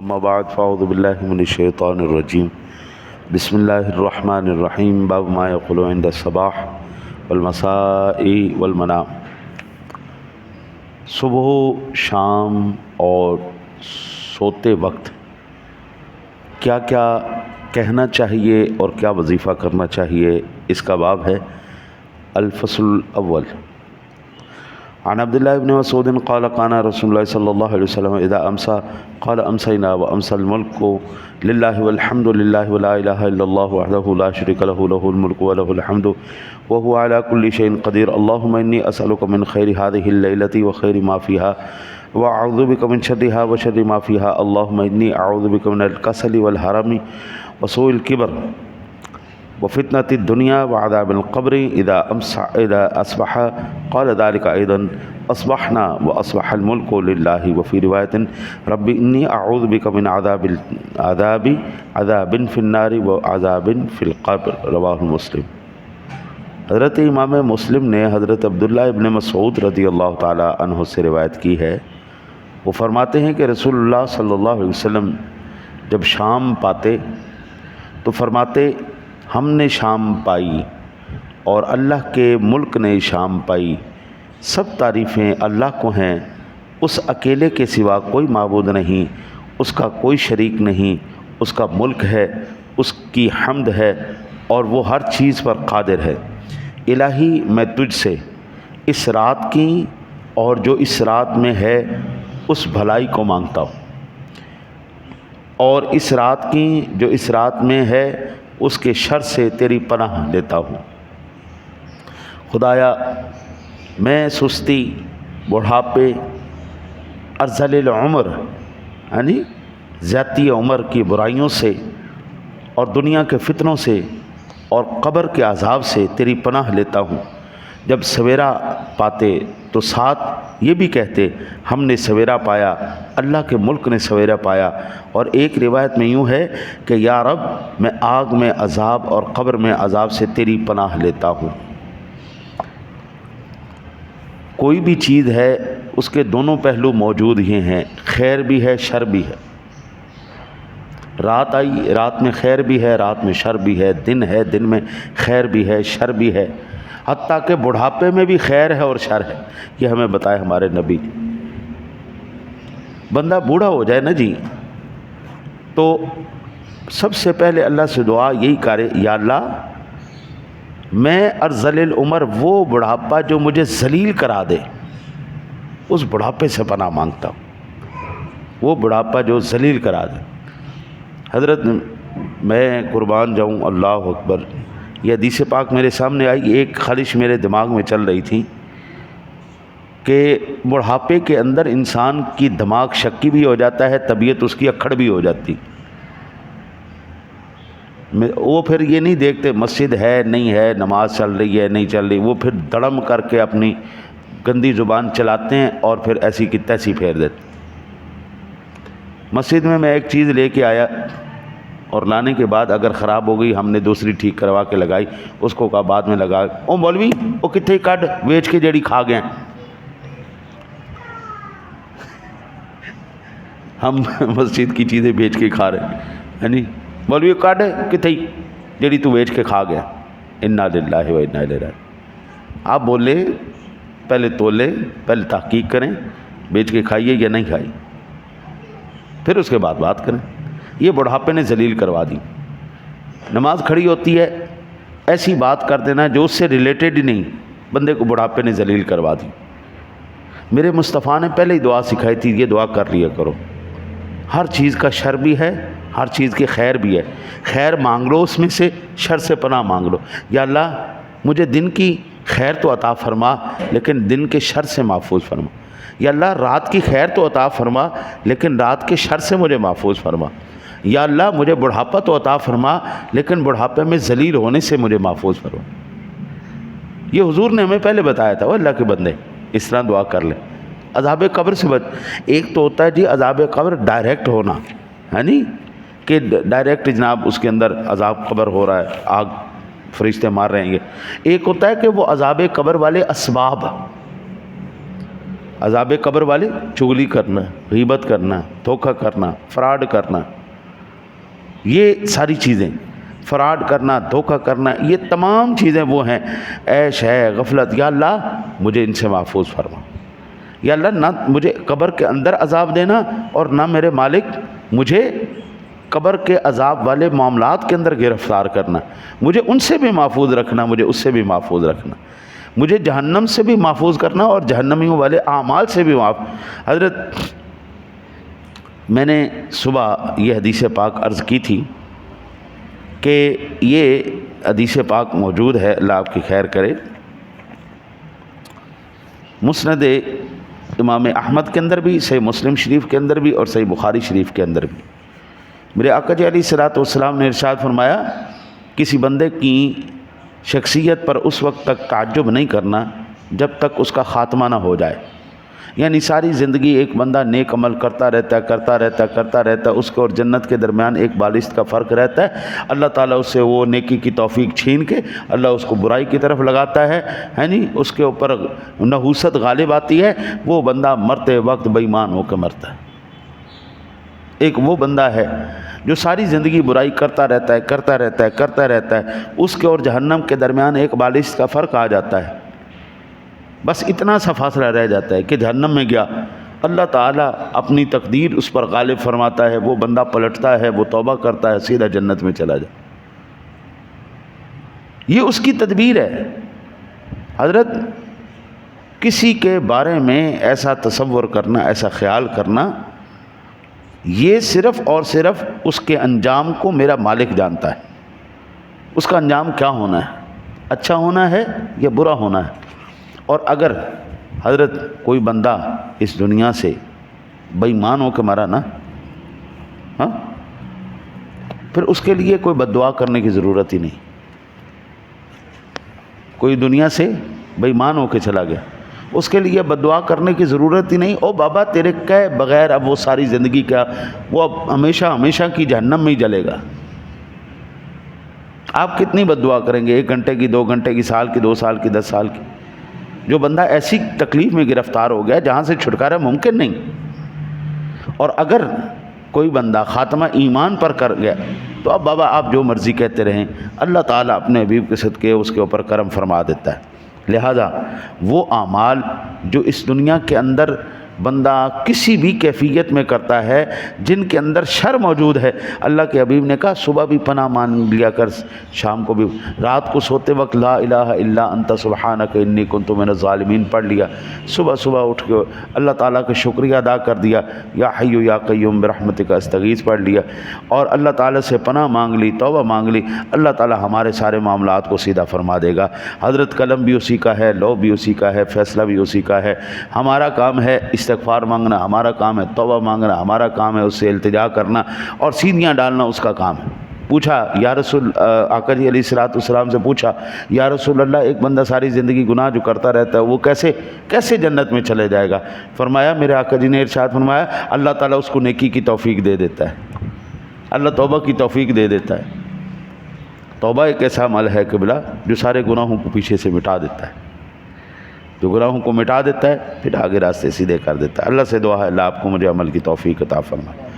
اما بعد فاعوذ باللہ من الشیطان الرجیم بسم اللہ الرحمن الرحیم باب ما یقول عند الصباح والمساء والمنام۔ صبح، شام اور سوتے وقت کیا کیا کہنا چاہیے اور کیا وظیفہ کرنا چاہیے، اس کا باب ہے۔ الفصل الاول عن عبداللہ بن مسعود قال قال رسول اللہ صلی اللہ علیہ وسلم اذا امسى قال امسینا وامسى الملک للہ والحمد للہ ولا الہ الا اللہ وحدہ لا شریک له له الملک وله الحمد وهو على كل شيء قدیر اللهم انی اسألک من خیر هذه الليلة وخیر ما فيها واعوذ بک من شرها وشر ما فيها اللهم انی اعوذ بک من الکسل والحرم وسوء الکبر وفتنة الدنيا وعذاب القبر اذا اصبح قال ذلك ايضا اصبحنا واصبح الملك لله وفي رواية رب اني اعوذ بك من عذاب في النار وعذاب في القبر رواه مسلم۔ حضرت امام مسلم نے حضرت عبداللہ ابن مسعود رضی اللہ تعالی عنہ سے روایت کی ہے۔ وہ فرماتے ہیں کہ رسول اللہ صلی اللہ علیہ وسلم جب شام پاتے تو فرماتے ہم نے شام پائی اور اللہ کے ملک نے شام پائی، سب تعریفیں اللہ کو ہیں، اس اکیلے کے سوا کوئی معبود نہیں، اس کا کوئی شریک نہیں، اس کا ملک ہے، اس کی حمد ہے اور وہ ہر چیز پر قادر ہے۔ الہی میں تجھ سے اس رات کی اور جو اس رات میں ہے اس بھلائی کو مانگتا ہوں، اور اس رات کی جو اس رات میں ہے اس کے شر سے تیری پناہ لیتا ہوں۔ خدایا میں سستی، بڑھاپے، ارذل العمر یعنی زیادتی عمر کی برائیوں سے اور دنیا کے فتنوں سے اور قبر کے عذاب سے تیری پناہ لیتا ہوں۔ جب سویرا پاتے تو ساتھ یہ بھی کہتے ہم نے سویرا پایا، اللہ کے ملک نے سویرا پایا۔ اور ایک روایت میں یوں ہے کہ یا رب میں آگ میں عذاب اور قبر میں عذاب سے تیری پناہ لیتا ہوں۔ کوئی بھی چیز ہے اس کے دونوں پہلو موجود ہی ہیں، خیر بھی ہے، شر بھی ہے۔ رات آئی، رات میں خیر بھی ہے، رات میں شر بھی ہے، دن ہے، دن میں خیر بھی ہے، شر بھی ہے، حتیٰ کہ بڑھاپے میں بھی خیر ہے اور شر ہے۔ یہ ہمیں بتائے ہمارے نبی۔ بندہ بوڑھا ہو جائے نا جی تو سب سے پہلے اللہ سے دعا یہی کرے، یا اللہ میں ارذل العمر، وہ بڑھاپا جو مجھے ذلیل کرا دے، اس بڑھاپے سے پناہ مانگتا ہوں، وہ بڑھاپا جو ذلیل کرا دے۔ حضرت میں قربان جاؤں، اللہ اکبر، یہ حدیث پاک میرے سامنے آئی، ایک خواہش میرے دماغ میں چل رہی تھی کہ بڑھاپے کے اندر انسان کی دماغ شکی بھی ہو جاتا ہے، طبیعت اس کی اکھڑ بھی ہو جاتی۔ وہ پھر یہ نہیں دیکھتے مسجد ہے نہیں ہے، نماز چل رہی ہے نہیں چل رہی، وہ پھر دڑم کر کے اپنی گندی زبان چلاتے ہیں اور پھر ایسی کی تیسی پھیر دیتے۔ مسجد میں ایک چیز لے کے آیا اور لانے کے بعد اگر خراب ہو گئی ہم نے دوسری ٹھیک کروا کے لگائی، اس کو کہا بعد میں لگا، او مولوی وہ کتنے کڈ ویچ کے جیڑی کھا گئے ہیں۔ ہم مسجد کی چیزیں بیچ کے کھا رہے ہیں، یعنی مولوی کڈ کتنے جیڑی تو بیچ کے کھا گیا۔ انا للہ و انا الیہ راجعون۔ آپ بولے پہلے تولے، پہلے تحقیق کریں بیچ کے کھائیے یا نہیں کھائی، پھر اس کے بعد بات کریں۔ یہ بڑھاپے نے ذلیل کروا دی۔ نماز کھڑی ہوتی ہے ایسی بات کر دینا جو اس سے ریلیٹڈ ہی نہیں، بندے کو بڑھاپے نے ذلیل کروا دی۔ میرے مصطفیٰ نے پہلے ہی دعا سکھائی تھی، یہ دعا کر لیا کرو۔ ہر چیز کا شر بھی ہے، ہر چیز کی خیر بھی ہے، خیر مانگ لو اس میں سے، شر سے پناہ مانگ لو۔ یا اللہ مجھے دن کی خیر تو عطا فرما لیکن دن کے شر سے محفوظ فرما۔ یا اللہ رات کی خیر تو عطا فرما لیکن رات کے شر سے مجھے محفوظ فرما۔ یا اللہ مجھے بڑھاپا تو عطا فرما لیکن بڑھاپے میں ذلیل ہونے سے مجھے محفوظ فرما۔ یہ حضور نے ہمیں پہلے بتایا تھا، وہ اللہ کے بندے اس طرح دعا کر لیں۔ عذاب قبر سے بچ، ایک تو ہوتا ہے جی عذاب قبر ڈائریکٹ ہونا، ہے نہیں کہ ڈائریکٹ جناب اس کے اندر عذاب قبر ہو رہا ہے، آگ فرشتے مار رہے ہیں۔ ایک ہوتا ہے کہ وہ عذاب قبر والے اسباب، عذاب قبر والے چغلی کرنا، غیبت کرنا، دھوکہ کرنا، فراڈ کرنا، یہ ساری چیزیں، فراڈ کرنا، دھوکہ کرنا، یہ تمام چیزیں وہ ہیں عیش ہے، غفلت. یا اللہ مجھے ان سے محفوظ فرما. یا اللہ نہ مجھے قبر کے اندر عذاب دینا اور نہ میرے مالک مجھے قبر کے عذاب والے معاملات کے اندر گرفتار کرنا. مجھے ان سے بھی محفوظ رکھنا، مجھے اس سے بھی محفوظ رکھنا، مجھے جہنم سے بھی محفوظ کرنا اور جہنمیوں والے اعمال سے بھی حضرت میں نے صبح یہ حدیث پاک عرض کی تھی کہ یہ حدیث پاک موجود ہے، اللہ آپ کی خیر کرے، مسند امام احمد کے اندر بھی، صحیح مسلم شریف کے اندر بھی اور صحیح بخاری شریف کے اندر بھی. میرے آقا جی علیہ الصلوۃ والسلام نے ارشاد فرمایا کسی بندے کی شخصیت پر اس وقت تک تعجب نہیں کرنا جب تک اس کا خاتمہ نہ ہو جائے. یعنی ساری زندگی ایک بندہ نیک عمل کرتا رہتا ہے، اس کو اور جنت کے درمیان ایک بالشت کا فرق رہتا ہے. اللہ تعالیٰ اس سے وہ نیکی کی توفیق چھین کے اللہ اس کو برائی کی طرف لگاتا ہے نہیں، اس کے اوپر نحوست غالب آتی ہے، وہ بندہ مرتے وقت بے ایمان ہو کے مرتا ہے. ایک وہ بندہ ہے جو ساری زندگی برائی کرتا رہتا ہے، اس کے اور جہنم کے درمیان ایک بالشت کا فرق آ جاتا ہے، بس اتنا سا فاصلہ رہ جاتا ہے کہ جہنم میں گیا. اللہ تعالیٰ اپنی تقدیر اس پر غالب فرماتا ہے، وہ بندہ پلٹتا ہے، وہ توبہ کرتا ہے، سیدھا جنت میں چلا جائے. یہ اس کی تدبیر ہے. حضرت کسی کے بارے میں ایسا تصور کرنا، ایسا خیال کرنا، یہ صرف اور صرف اس کے انجام کو میرا مالک جانتا ہے. اس کا انجام کیا ہونا ہے، اچھا ہونا ہے یا برا ہونا ہے. اور اگر حضرت کوئی بندہ اس دنیا سے بے ایمان ہو کے مرا نا، پھر اس کے لیے کوئی بد دعا کرنے کی ضرورت ہی نہیں. کوئی دنیا سے بے ایمان ہو کے چلا گیا، اس کے لیے بد دعا کرنے کی ضرورت ہی نہیں. او بابا تیرے کہے بغیر اب وہ ساری زندگی کا وہ اب ہمیشہ کی جہنم میں ہی جلے گا. آپ کتنی بد دعا کریں گے، 1 گھنٹے کی، 2 گھنٹے کی، سال کی، 2 سال کی، 10 سال کی. جو بندہ ایسی تکلیف میں گرفتار ہو گیا جہاں سے چھٹکارا ممکن نہیں. اور اگر کوئی بندہ خاتمہ ایمان پر کر گیا تو اب بابا آپ جو مرضی کہتے رہیں، اللہ تعالیٰ اپنے حبیب کے صدقے اس کے اوپر کرم فرما دیتا ہے. لہذا وہ اعمال جو اس دنیا کے اندر بندہ کسی بھی کیفیت میں کرتا ہے جن کے اندر شر موجود ہے، اللہ کے حبیب نے کہا صبح بھی پناہ مانگ لیا کر، شام کو بھی، رات کو سوتے وقت لا الہ الا انت سبحانک انی کنت من الظالمین پڑھ لیا، صبح اٹھ کے اللہ تعالیٰ کا شکریہ ادا کر دیا، یا حی یا قیوم برحمتک استغیث پڑھ لیا، اور اللہ تعالیٰ سے پناہ مانگ لی، توبہ مانگ لی. اللہ تعالیٰ ہمارے سارے معاملات کو سیدھا فرما دے گا. حضرت قلم بھی اسی کا ہے، لو بھی اسی کا ہے، فیصلہ بھی اسی کا ہے. ہمارا کام ہے استغفار مانگنا، ہمارا کام ہے توبہ مانگنا، ہمارا کام ہے اس سے التجا کرنا اور سینیاں ڈالنا اس کا کام ہے. پوچھا یا رسول آقا جی علیہ الصلوۃ والسلام سے پوچھا یا رسول اللہ ایک بندہ ساری زندگی گناہ جو کرتا رہتا ہے وہ کیسے جنت میں چلے جائے گا؟ فرمایا میرے آقا جی نے ارشاد فرمایا اللہ تعالیٰ اس کو نیکی کی توفیق دے دیتا ہے، اللہ توبہ کی توفیق دے دیتا ہے. توبہ ایک ایسا عمل ہے قبلہ جو سارے گناہوں کو پیچھے سے مٹا دیتا ہے، جو گناہوں کو مٹا دیتا ہے پھر آگے راستے سیدھے کر دیتا ہے. اللہ سے دعا ہے اللہ آپ کو مجھے عمل کی توفیق عطا فرمائے.